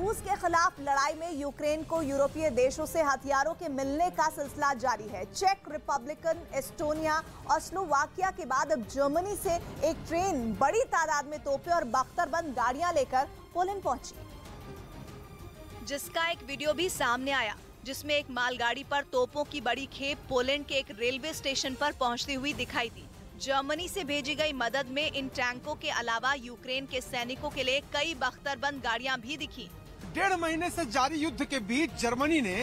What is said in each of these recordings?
रूस के खिलाफ लड़ाई में यूक्रेन को यूरोपीय देशों से हथियारों के मिलने का सिलसिला जारी है। चेक रिपब्लिक, एस्टोनिया और स्लोवाकिया के बाद अब जर्मनी से एक ट्रेन बड़ी तादाद में तोपें और बख्तरबंद गाड़ियां लेकर पोलैंड पहुंची, जिसका एक वीडियो भी सामने आया, जिसमें एक मालगाड़ी पर तोपों की बड़ी खेप पोलैंड के एक रेलवे स्टेशन पर पहुंचती हुई दिखाई दी। जर्मनी से भेजी गई मदद में इन टैंकों के अलावा यूक्रेन के सैनिकों के लिए कई बख्तरबंद गाड़ियां भी दिखी। 1.5 महीने से जारी युद्ध के बीच जर्मनी ने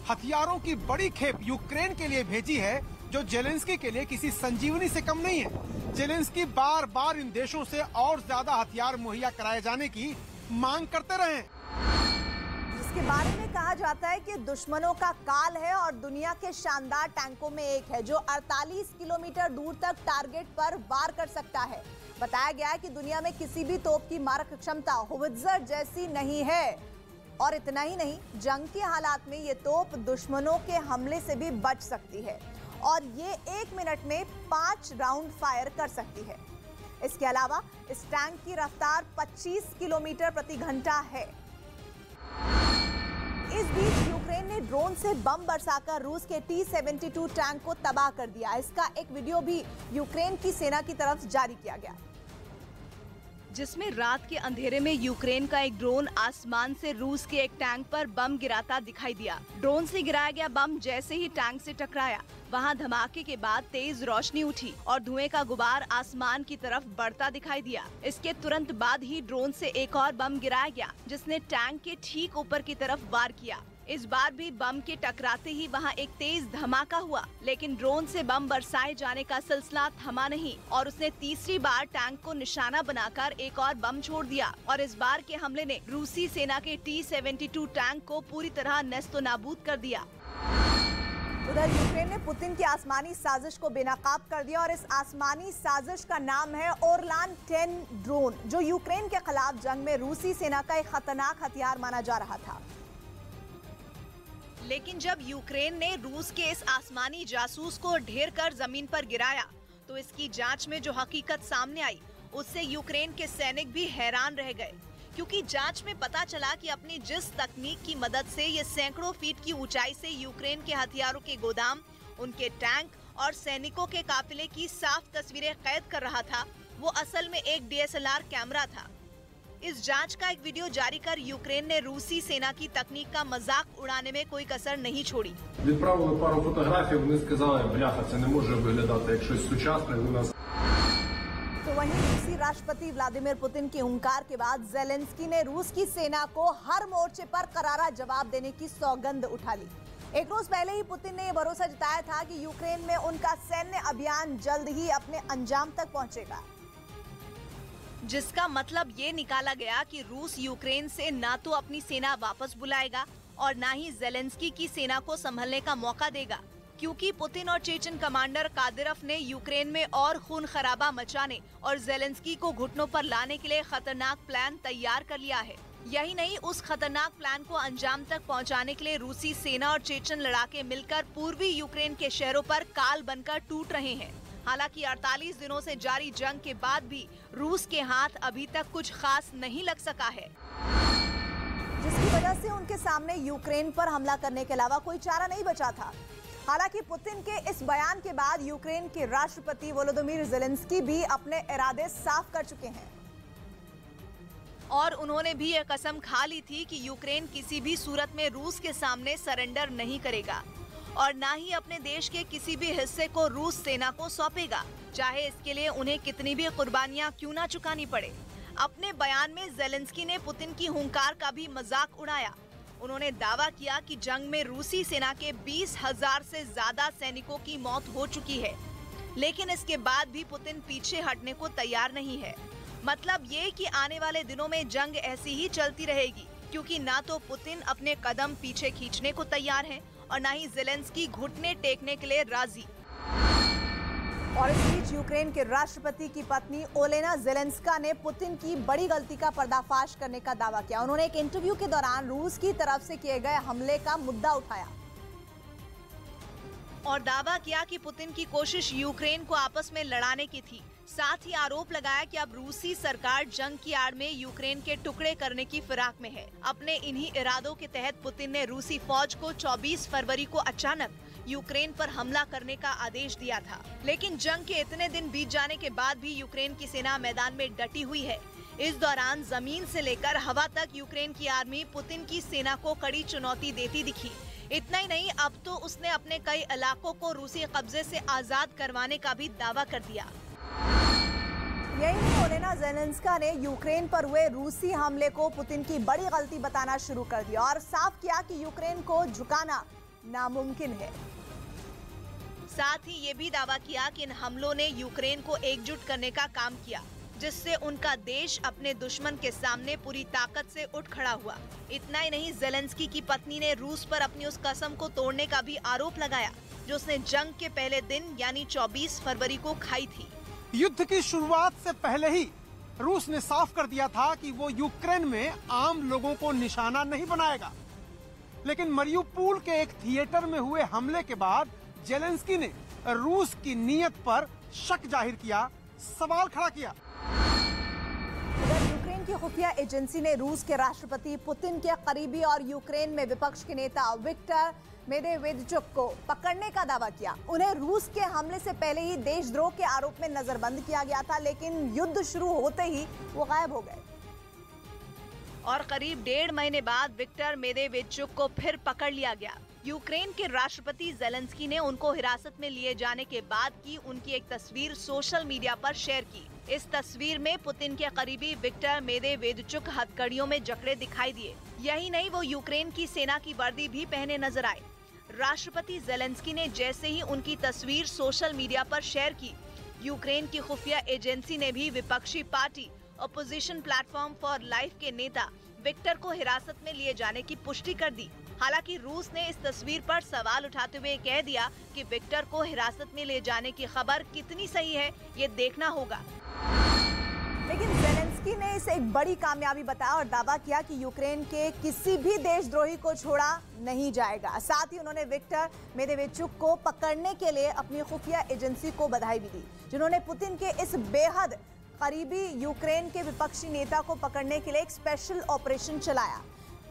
हथियारों की बड़ी खेप यूक्रेन के लिए भेजी है, जो जेलेंस्की के लिए किसी संजीवनी से कम नहीं है। जेलेंस्की बार बार इन देशों से और ज्यादा हथियार मुहैया कराए जाने की मांग करते रहे, जिसके बारे में कहा जाता है कि दुश्मनों का काल है और दुनिया के शानदार टैंकों में एक है, जो 48 किलोमीटर दूर तक टारगेट पर वार कर सकता है। बताया गया है कि दुनिया में किसी भी तोप की मारक क्षमता होवित्जर जैसी नहीं है। और इतना ही नहीं, जंग के हालात में ये तोप दुश्मनों के हमले से भी बच सकती है और ये 1 मिनट में 5 राउंड फायर कर सकती है। इसके अलावा इस टैंक की रफ्तार 25 किलोमीटर प्रति घंटा है। इस बीच यूक्रेन ने ड्रोन से बम बरसाकर रूस के T-72 टैंक को तबाह कर दिया। इसका एक वीडियो भी यूक्रेन की सेना की तरफ जारी किया गया, जिसमें रात के अंधेरे में यूक्रेन का एक ड्रोन आसमान से रूस के एक टैंक पर बम गिराता दिखाई दिया। ड्रोन से गिराया गया बम जैसे ही टैंक से टकराया, वहां धमाके के बाद तेज रोशनी उठी और धुएं का गुबार आसमान की तरफ बढ़ता दिखाई दिया। इसके तुरंत बाद ही ड्रोन से एक और बम गिराया गया, जिसने टैंक के ठीक ऊपर की तरफ वार किया। इस बार भी बम के टकराते ही वहां एक तेज धमाका हुआ, लेकिन ड्रोन से बम बरसाए जाने का सिलसिला थमा नहीं और उसने तीसरी बार टैंक को निशाना बनाकर एक और बम छोड़ दिया और इस बार के हमले ने रूसी सेना के T-72 टैंक को पूरी तरह नेस्तनाबूद कर दिया। उधर यूक्रेन ने पुतिन की आसमानी साजिश को बेनकाब कर दिया और इस आसमानी साजिश का नाम है ओरलान 10 ड्रोन, जो यूक्रेन के खिलाफ जंग में रूसी सेना का एक खतरनाक हथियार माना जा रहा था। लेकिन जब यूक्रेन ने रूस के इस आसमानी जासूस को ढेर कर जमीन पर गिराया, तो इसकी जांच में जो हकीकत सामने आई, उससे यूक्रेन के सैनिक भी हैरान रह गए, क्योंकि जांच में पता चला कि अपनी जिस तकनीक की मदद से ये सैकड़ों फीट की ऊंचाई से यूक्रेन के हथियारों के गोदाम, उनके टैंक और सैनिकों के काफिले की साफ तस्वीरें कैद कर रहा था, वो असल में एक DSLR कैमरा था। इस जांच का एक वीडियो जारी कर यूक्रेन ने रूसी सेना की तकनीक का मजाक उड़ाने में कोई कसर नहीं छोड़ी। Відправили пару фотографій, вони сказали, бляха, це не може виглядати як щось сучасне, ви нас. तो वहीं रूसी राष्ट्रपति व्लादिमीर पुतिन के हुंकार के बाद जेलेंस्की ने रूस की सेना को हर मोर्चे पर करारा जवाब देने की सौगंध उठा ली। एक रोज पहले ही पुतिन ने यह भरोसा जताया था कि यूक्रेन में उनका सैन्य अभियान जल्द ही अपने अंजाम तक पहुंचेगा, जिसका मतलब ये निकाला गया कि रूस यूक्रेन से ना तो अपनी सेना वापस बुलाएगा और ना ही जेलेंस्की की सेना को संभलने का मौका देगा, क्योंकि पुतिन और चेचन कमांडर कादिरोव ने यूक्रेन में और खून खराबा मचाने और जेलेंस्की को घुटनों पर लाने के लिए खतरनाक प्लान तैयार कर लिया है। यही नहीं, उस खतरनाक प्लान को अंजाम तक पहुंचाने के लिए रूसी सेना और चेचन लड़ाके मिलकर पूर्वी यूक्रेन के शहरों पर काल बनकर टूट रहे हैं। हालांकि 48 दिनों से जारी जंग के बाद भी रूस के हाथ अभी तक कुछ खास नहीं लग सका है, जिसकी वजह से उनके सामने यूक्रेन पर हमला करने के अलावा कोई चारा नहीं बचा था। हालांकि पुतिन के इस बयान के बाद यूक्रेन के राष्ट्रपति वोलोदिमीर ज़ेलेंस्की भी अपने इरादे साफ कर चुके हैं और उन्होंने भी यह कसम खा ली थी कि यूक्रेन किसी भी सूरत में रूस के सामने सरेंडर नहीं करेगा और ना ही अपने देश के किसी भी हिस्से को रूस सेना को सौंपेगा, चाहे इसके लिए उन्हें कितनी भी कुर्बानियां क्यों ना चुकानी पड़े। अपने बयान में ज़ेलेंस्की ने पुतिन की हुंकार का भी मजाक उड़ाया। उन्होंने दावा किया कि जंग में रूसी सेना के 20,000 से ज्यादा सैनिकों की मौत हो चुकी है, लेकिन इसके बाद भी पुतिन पीछे हटने को तैयार नहीं है। मतलब ये कि आने वाले दिनों में जंग ऐसी ही चलती रहेगी, क्योंकि ना तो पुतिन अपने कदम पीछे खींचने को तैयार है और ना ही ज़ेलेंस्की घुटने टेकने के लिए राजी। और इस बीच यूक्रेन के राष्ट्रपति की पत्नी ओलेना ज़ेलेंस्का ने पुतिन की बड़ी गलती का पर्दाफाश करने का दावा किया। उन्होंने एक इंटरव्यू के दौरान रूस की तरफ से किए गए हमले का मुद्दा उठाया और दावा किया कि पुतिन की कोशिश यूक्रेन को आपस में लड़ाने की थी, साथ ही आरोप लगाया कि अब रूसी सरकार जंग की आड़ में यूक्रेन के टुकड़े करने की फिराक में है। अपने इन्हीं इरादों के तहत पुतिन ने रूसी फौज को 24 फरवरी को अचानक यूक्रेन पर हमला करने का आदेश दिया था। लेकिन जंग के इतने दिन बीत जाने के बाद भी यूक्रेन की सेना मैदान में डटी हुई है। इस दौरान जमीन से लेकर हवा तक यूक्रेन की आर्मी पुतिन की सेना को कड़ी चुनौती देती दिखी। इतना ही नहीं, अब तो उसने अपने कई इलाकों को रूसी कब्जे से आजाद करवाने का भी दावा कर दिया। यही नहीं, ओलेना ज़ेलेंस्की ने यूक्रेन पर हुए रूसी हमले को पुतिन की बड़ी गलती बताना शुरू कर दिया और साफ किया कि यूक्रेन को झुकाना नामुमकिन है। साथ ही ये भी दावा किया कि इन हमलों ने यूक्रेन को एकजुट करने का काम किया, जिससे उनका देश अपने दुश्मन के सामने पूरी ताकत से उठ खड़ा हुआ। इतना ही नहीं, ज़ेलेंस्की की पत्नी ने रूस पर अपनी उस कसम को तोड़ने का भी आरोप लगाया जो उसने जंग के पहले दिन यानी 24 फरवरी को खाई थी। युद्ध की शुरुआत से पहले ही रूस ने साफ कर दिया था कि वो यूक्रेन में आम लोगों को निशाना नहीं बनाएगा। लेकिन मरियुपोल के एक थिएटर में हुए हमले के बाद ज़ेलेंस्की ने रूस की नीयत पर शक जाहिर किया, सवाल खड़ा किया। यूक्रेन की खुफिया एजेंसी ने रूस के राष्ट्रपति पुतिन के करीबी और यूक्रेन में विपक्ष के नेता विक्टर मेदवेदेचुक को पकड़ने का दावा किया। उन्हें रूस के हमले से पहले ही देशद्रोह के आरोप में नजरबंद किया गया था, लेकिन युद्ध शुरू होते ही वो गायब हो गए। और करीब 1.5 महीने बाद विक्टर मेदवेदेचुक को फिर पकड़ लिया गया। यूक्रेन के राष्ट्रपति ज़ेलेंस्की ने उनको हिरासत में लिए जाने के बाद की उनकी एक तस्वीर सोशल मीडिया पर शेयर की। इस तस्वीर में पुतिन के करीबी विक्टर मेदवेदेचुक हथकड़ियों में जकड़े दिखाई दिए। यही नहीं, वो यूक्रेन की सेना की वर्दी भी पहने नजर आए। राष्ट्रपति ज़ेलेंस्की ने जैसे ही उनकी तस्वीर सोशल मीडिया पर शेयर की, यूक्रेन की खुफिया एजेंसी ने भी विपक्षी party opposition platform for life के नेता विक्टर को हिरासत में लिए जाने की पुष्टि कर दी। हालांकि रूस ने इस तस्वीर पर सवाल उठाते हुए कह दिया कि विक्टर को हिरासत में ले जाने की खबर कितनी सही है, ये देखना होगा। लेकिन ज़ेलेंस्की ने इसे एक बड़ी कामयाबी बताया और दावा किया कि यूक्रेन के किसी भी देशद्रोही को छोड़ा नहीं जाएगा। साथ ही उन्होंने विक्टर मेदवेदेचुक को पकड़ने के लिए अपनी खुफिया एजेंसी को बधाई भी दी, जिन्होंने पुतिन के इस बेहद करीबी यूक्रेन के विपक्षी नेता को पकड़ने के लिए एक स्पेशल ऑपरेशन चलाया,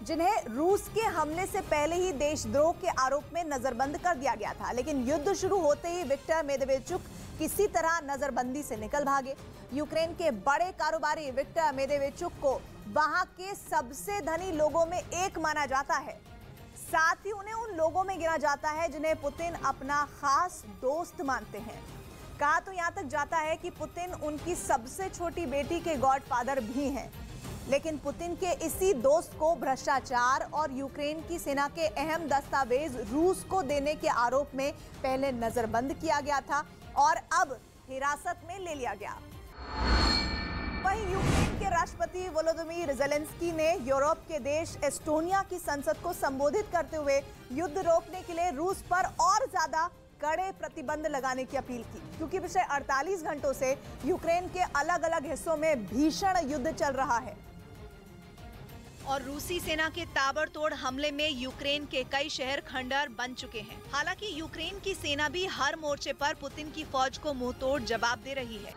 जिन्हें रूस के हमले से पहले ही देशद्रोह के आरोप में नजरबंद कर दिया गया था। लेकिन युद्ध शुरू होते ही विक्टर मेदवेदेचुक किसी तरह नजरबंदी से निकल भागे। यूक्रेन के बड़े कारोबारी विक्टर मेदवेदेचुक को वहां के सबसे धनी लोगों में एक माना जाता है। साथ ही उन्हें उन लोगों में गिना जाता है जिन्हें पुतिन अपना खास दोस्त मानते हैं। कहा तो यहां तक जाता है कि पुतिन उनकी सबसे छोटी बेटी के गॉडफादर भी हैं। लेकिन पुतिन के इसी दोस्त को भ्रष्टाचार और यूक्रेन की सेना के अहम दस्तावेज रूस को देने के आरोप में पहले नजरबंद किया गया था और अब हिरासत में ले लिया गया। वहीं यूक्रेन के राष्ट्रपति वोलोदिमीर ज़ेलेंस्की ने यूरोप के देश एस्टोनिया की संसद को संबोधित करते हुए युद्ध रोकने के लिए रूस पर और ज्यादा कड़े प्रतिबंध लगाने की अपील की, क्योंकि पिछले 48 घंटों से यूक्रेन के अलग अलग हिस्सों में भीषण युद्ध चल रहा है। और रूसी सेना के ताबड़तोड़ हमले में यूक्रेन के कई शहर खंडहर बन चुके हैं। हालांकि यूक्रेन की सेना भी हर मोर्चे पर पुतिन की फौज को मुंहतोड़ जवाब दे रही है।